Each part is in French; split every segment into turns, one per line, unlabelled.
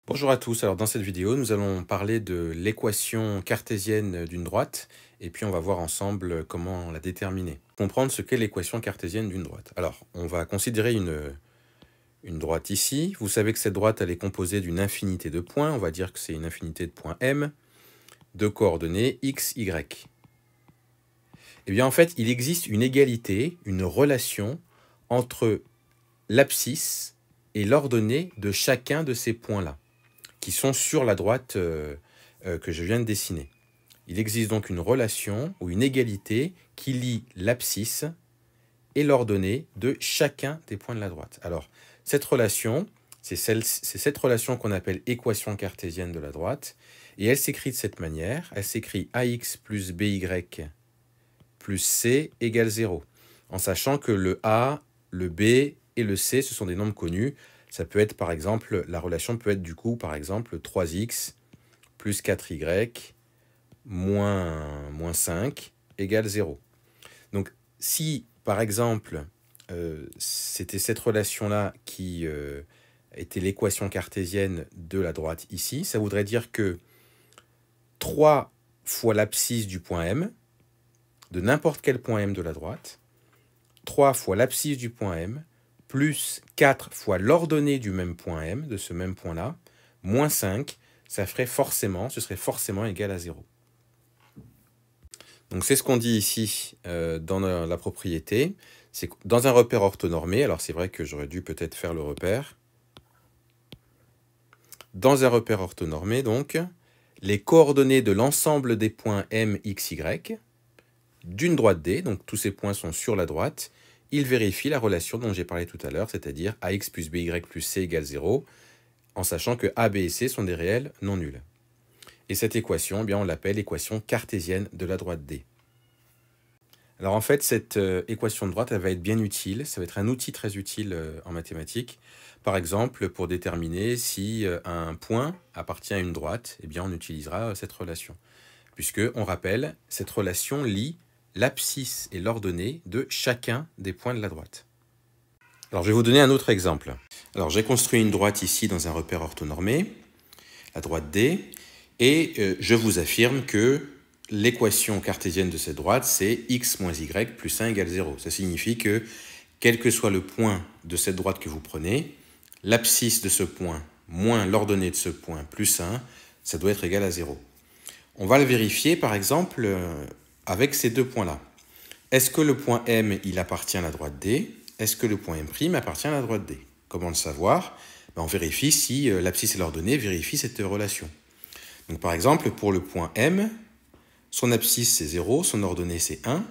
Bonjour à tous, alors dans cette vidéo nous allons parler de l'équation cartésienne d'une droite et puis on va voir ensemble comment la déterminer. Comprendre ce qu'est l'équation cartésienne d'une droite. Alors on va considérer une droite ici, vous savez que cette droite elle est composée d'une infinité de points, on va dire que c'est une infinité de points M, de coordonnées x, y. Et bien en fait il existe une égalité, une relation entre l'abscisse et l'ordonnée de chacun de ces points-là, qui sont sur la droite que je viens de dessiner. Il existe donc une relation ou une égalité qui lie l'abscisse et l'ordonnée de chacun des points de la droite. Alors, cette relation, c'est cette relation qu'on appelle équation cartésienne de la droite, et elle s'écrit de cette manière. Elle s'écrit ax plus by plus c égale 0, en sachant que le a, le b et le c, ce sont des nombres connus. Ça peut être, par exemple, la relation peut être du coup, par exemple, 3x plus 4y moins 5 égale 0. Donc, si, par exemple, c'était cette relation-là qui était l'équation cartésienne de la droite ici, ça voudrait dire que 3 fois l'abscisse du point M, de n'importe quel point M de la droite, 3 fois l'abscisse du point M, plus 4 fois l'ordonnée du même point M, de ce même point-là, moins 5, ce serait forcément égal à 0. Donc c'est ce qu'on dit ici dans la propriété. C'est dans un repère orthonormé, alors c'est vrai que j'aurais dû peut-être faire le repère. Dans un repère orthonormé, donc, les coordonnées de l'ensemble des points M, X, Y, d'une droite D, donc tous ces points sont sur la droite, il vérifie la relation dont j'ai parlé tout à l'heure, c'est-à-dire ax plus by plus c égale 0, en sachant que a, b et c sont des réels non nuls. Et cette équation, eh bien, on l'appelle équation cartésienne de la droite D. Alors en fait, cette équation de droite, elle va être bien utile, ça va être un outil très utile en mathématiques. Par exemple, pour déterminer si un point appartient à une droite, eh bien, on utilisera cette relation. Puisque, on rappelle, cette relation lie l'abscisse et l'ordonnée de chacun des points de la droite. Alors, je vais vous donner un autre exemple. Alors, j'ai construit une droite ici dans un repère orthonormé, la droite D, et je vous affirme que l'équation cartésienne de cette droite, c'est x moins y plus 1 égale 0. Ça signifie que, quel que soit le point de cette droite que vous prenez, l'abscisse de ce point moins l'ordonnée de ce point plus 1, ça doit être égal à 0. On va le vérifier, par exemple, avec ces deux points-là. Est-ce que le point M, il appartient à la droite D? Est-ce que le point M' appartient à la droite D? Comment le savoir? On vérifie si l'abscisse et l'ordonnée vérifient cette relation. Donc, par exemple, pour le point M, son abscisse c'est 0, son ordonnée c'est 1.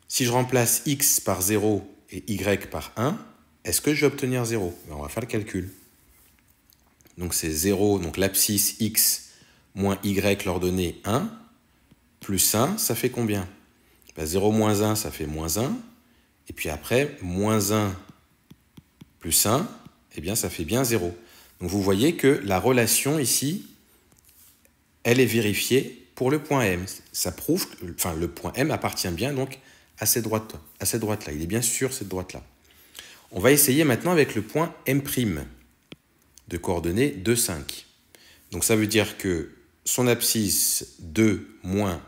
Si je remplace x par 0 et y par 1, est-ce que je vais obtenir 0? On va faire le calcul. Donc c'est 0, donc l'abscisse x moins y, l'ordonnée 1, plus 1, ça fait combien? 0 moins 1, ça fait moins 1. Et puis après, moins 1 plus 1, eh bien ça fait bien 0. Donc vous voyez que la relation ici, elle est vérifiée pour le point M. Ça prouve que le point M appartient bien donc à cette droite-là. Il est bien sur cette droite-là. On va essayer maintenant avec le point M' de coordonnées 2, 5. Donc ça veut dire que son abscisse 2 moins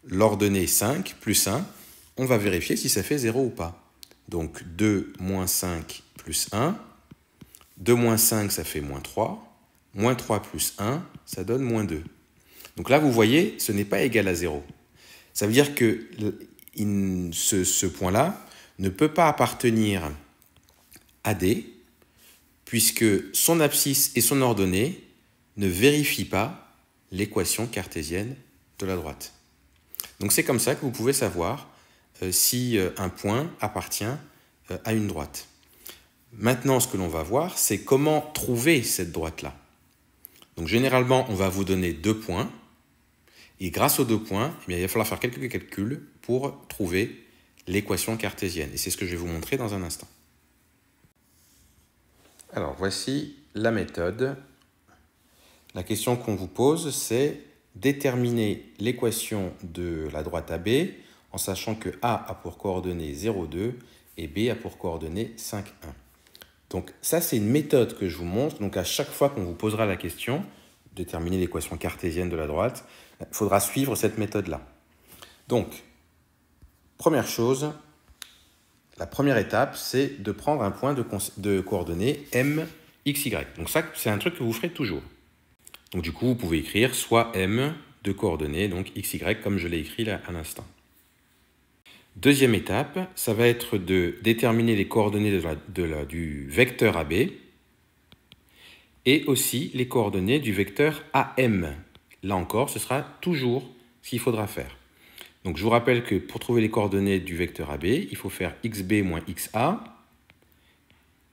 l'ordonnée 5 plus 1, on va vérifier si ça fait 0 ou pas. Donc 2 moins 5 plus 1, 2 moins 5 ça fait moins 3, moins 3 plus 1, ça donne moins 2. Donc là vous voyez, ce n'est pas égal à 0. Ça veut dire que ce point-là ne peut pas appartenir à D, puisque son abscisse et son ordonnée ne vérifient pas l'équation cartésienne de la droite. Donc c'est comme ça que vous pouvez savoir si un point appartient à une droite. Maintenant, ce que l'on va voir, c'est comment trouver cette droite-là. Donc généralement, on va vous donner 2 points, et grâce aux 2 points, eh bien, il va falloir faire quelques calculs pour trouver l'équation cartésienne. Et c'est ce que je vais vous montrer dans un instant. Alors, voici la méthode. La question qu'on vous pose, c'est déterminer l'équation de la droite AB en sachant que A a pour coordonnée 0,2 et B a pour coordonnée 5,1. Donc ça, c'est une méthode que je vous montre. Donc à chaque fois qu'on vous posera la question, déterminer l'équation cartésienne de la droite, il faudra suivre cette méthode-là. Donc, première chose, la première étape, c'est de prendre un point de coordonnées m, x, y. Donc ça, c'est un truc que vous ferez toujours. Donc du coup, vous pouvez écrire soit m de coordonnées, donc x, y, comme je l'ai écrit là à l'instant. Deuxième étape, ça va être de déterminer les coordonnées du vecteur AB et aussi les coordonnées du vecteur AM. Là encore, ce sera toujours ce qu'il faudra faire. Donc je vous rappelle que pour trouver les coordonnées du vecteur AB, il faut faire xb moins xa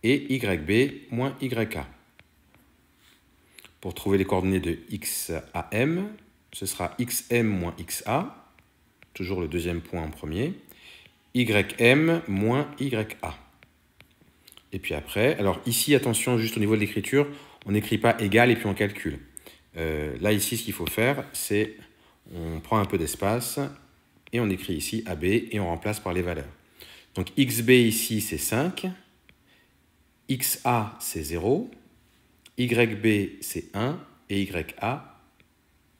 et yb moins yk. Pour trouver les coordonnées de xam, ce sera xm moins xa, toujours le deuxième point en premier, ym moins ya. Et puis après, alors ici, attention, juste au niveau de l'écriture, on n'écrit pas égal et puis on calcule. Là, ici, ce qu'il faut faire, c'est on prend un peu d'espace et on écrit ici AB et on remplace par les valeurs. Donc xb ici, c'est 5, xa, c'est 0, yb, c'est 1 et ya,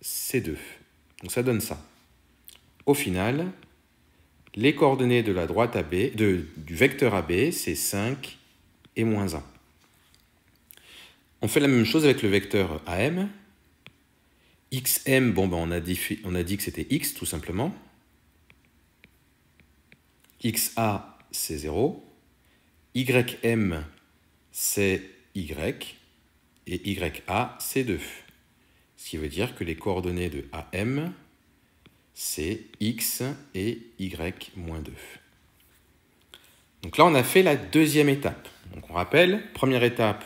c'est 2. Donc ça donne ça. Au final, les coordonnées de la droite AB, du vecteur AB, c'est 5 et moins 1. On fait la même chose avec le vecteur AM. Xm, bon, ben on a dit que c'était x tout simplement. XA, c'est 0. YM, c'est y. Et YA, c'est 2. Ce qui veut dire que les coordonnées de AM, c'est x et y moins 2. Donc là, on a fait la deuxième étape. Donc on rappelle, première étape,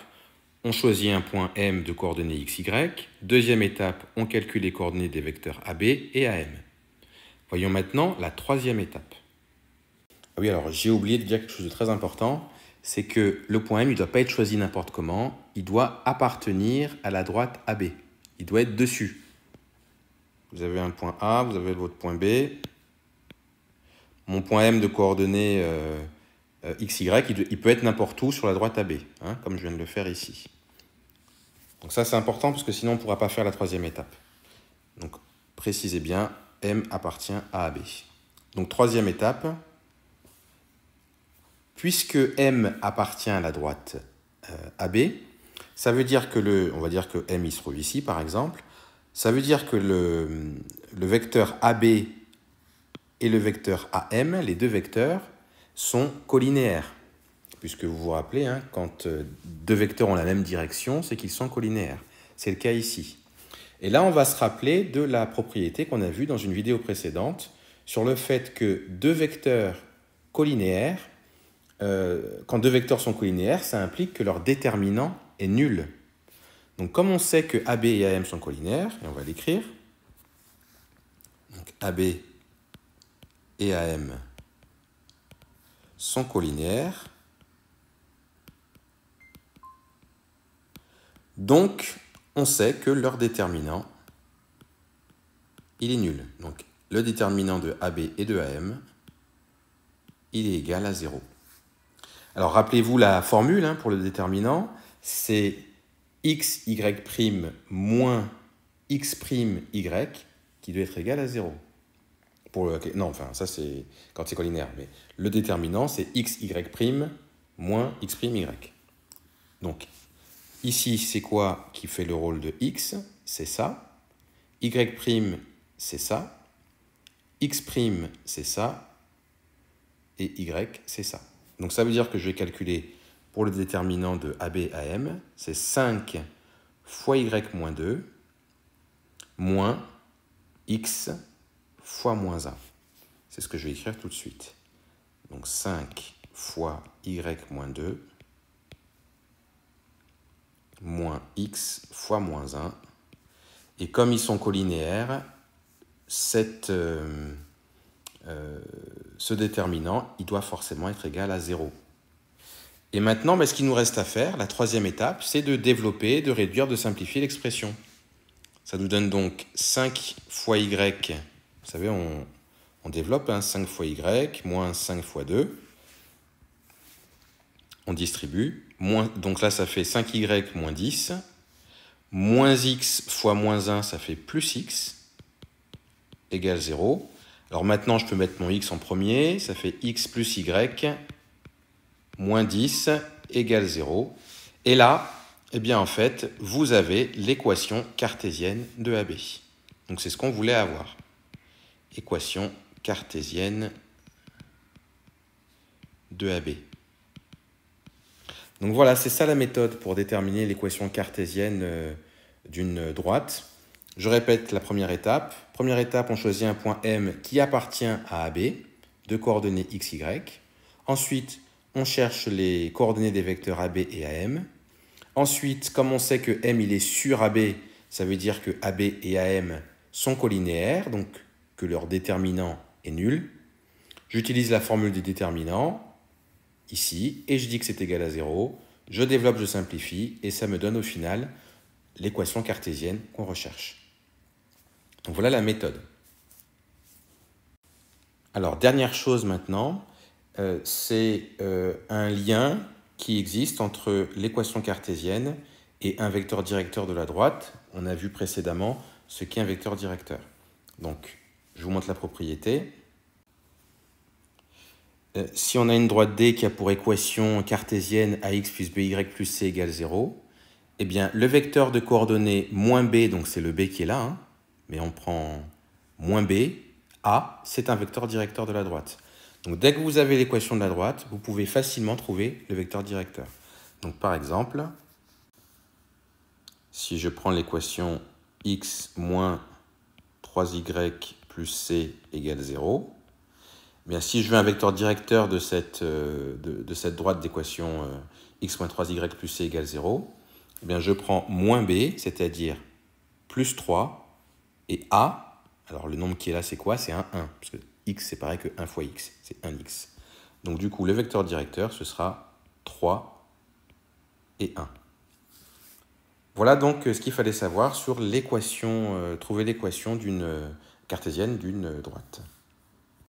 on choisit un point M de coordonnées x, y. Deuxième étape, on calcule les coordonnées des vecteurs AB et AM. Voyons maintenant la troisième étape. Ah oui, alors j'ai oublié de dire quelque chose de très important, c'est que le point M, il ne doit pas être choisi n'importe comment, il doit appartenir à la droite AB. Il doit être dessus. Vous avez un point A, vous avez votre point B. Mon point M de coordonnées x, y, il peut être n'importe où sur la droite AB, hein, comme je viens de le faire ici. Donc ça, c'est important parce que sinon, on ne pourra pas faire la troisième étape. Donc, précisez bien, M appartient à AB. Donc, troisième étape, puisque M appartient à la droite AB, ça veut dire que on va dire que M, il se trouve ici, par exemple. Ça veut dire que le vecteur AB et le vecteur AM, les deux vecteurs, sont collinéaires. Puisque vous vous rappelez, hein, quand deux vecteurs ont la même direction, c'est qu'ils sont collinéaires. C'est le cas ici. Et là, on va se rappeler de la propriété qu'on a vue dans une vidéo précédente sur le fait que deux vecteurs collinéaires, quand deux vecteurs sont collinéaires, ça implique que leur déterminant est nul. Donc, comme on sait que AB et AM sont collinaires, et on va l'écrire, donc AB et AM sont collinaires, donc on sait que leur déterminant, il est nul. Donc, le déterminant de AB et de AM, il est égal à 0. Alors, rappelez-vous la formule hein, pour le déterminant, c'est x, y' moins x' y qui doit être égal à 0. Non, enfin, ça c'est quand c'est collinaire, mais le déterminant c'est x, y' moins x' y. Donc, ici, c'est quoi qui fait le rôle de x? C'est ça. Y', c'est ça. X', c'est ça. Et y, c'est ça. Donc, ça veut dire que je vais calculer pour le déterminant de AB AM, c'est 5 fois y moins 2 moins x fois moins 1. C'est ce que je vais écrire tout de suite. Donc 5 fois y moins 2 moins x fois moins 1. Et comme ils sont collinéaires, ce déterminant, il doit forcément être égal à 0. Et maintenant, ce qu'il nous reste à faire, la troisième étape, c'est de développer, de réduire, de simplifier l'expression. Ça nous donne donc 5 fois y, vous savez, on développe, hein, 5 fois y, moins 5 fois 2. On distribue. Donc là, ça fait 5y moins 10. Moins x fois moins 1, ça fait plus x, égale 0. Alors maintenant, je peux mettre mon x en premier. Ça fait x plus y moins 10 égale 0. Et là, eh bien en fait, vous avez l'équation cartésienne de AB. Donc c'est ce qu'on voulait avoir. Équation cartésienne de AB. Donc voilà, c'est ça la méthode pour déterminer l'équation cartésienne d'une droite. Je répète la première étape. Première étape, on choisit un point M qui appartient à AB, de coordonnées x, y. Ensuite, on cherche les coordonnées des vecteurs AB et AM. Ensuite, comme on sait que M il est sur AB, ça veut dire que AB et AM sont collinéaires, donc que leur déterminant est nul. J'utilise la formule des déterminants ici, et je dis que c'est égal à 0. Je développe, je simplifie, et ça me donne au final l'équation cartésienne qu'on recherche. Donc voilà la méthode. Alors, dernière chose maintenant, c'est un lien qui existe entre l'équation cartésienne et un vecteur directeur de la droite. On a vu précédemment ce qu'est un vecteur directeur. Donc, je vous montre la propriété. Si on a une droite D qui a pour équation cartésienne ax plus by plus c égale 0, eh bien, le vecteur de coordonnées moins b, donc c'est le b qui est là, hein, mais on prend moins b, a, c'est un vecteur directeur de la droite. Donc, dès que vous avez l'équation de la droite, vous pouvez facilement trouver le vecteur directeur. Donc, par exemple, si je prends l'équation x moins 3y plus c égale 0, bien, si je veux un vecteur directeur de cette droite d'équation x moins 3y plus c égale 0, eh bien, je prends moins b, c'est-à-dire plus 3, et a, alors le nombre qui est là, c'est quoi? C'est un 1, parce que x, c'est pareil que 1 fois x, c'est 1x. Donc du coup, le vecteur directeur, ce sera 3 et 1. Voilà donc ce qu'il fallait savoir sur l'équation, trouver l'équation cartésienne d'une droite.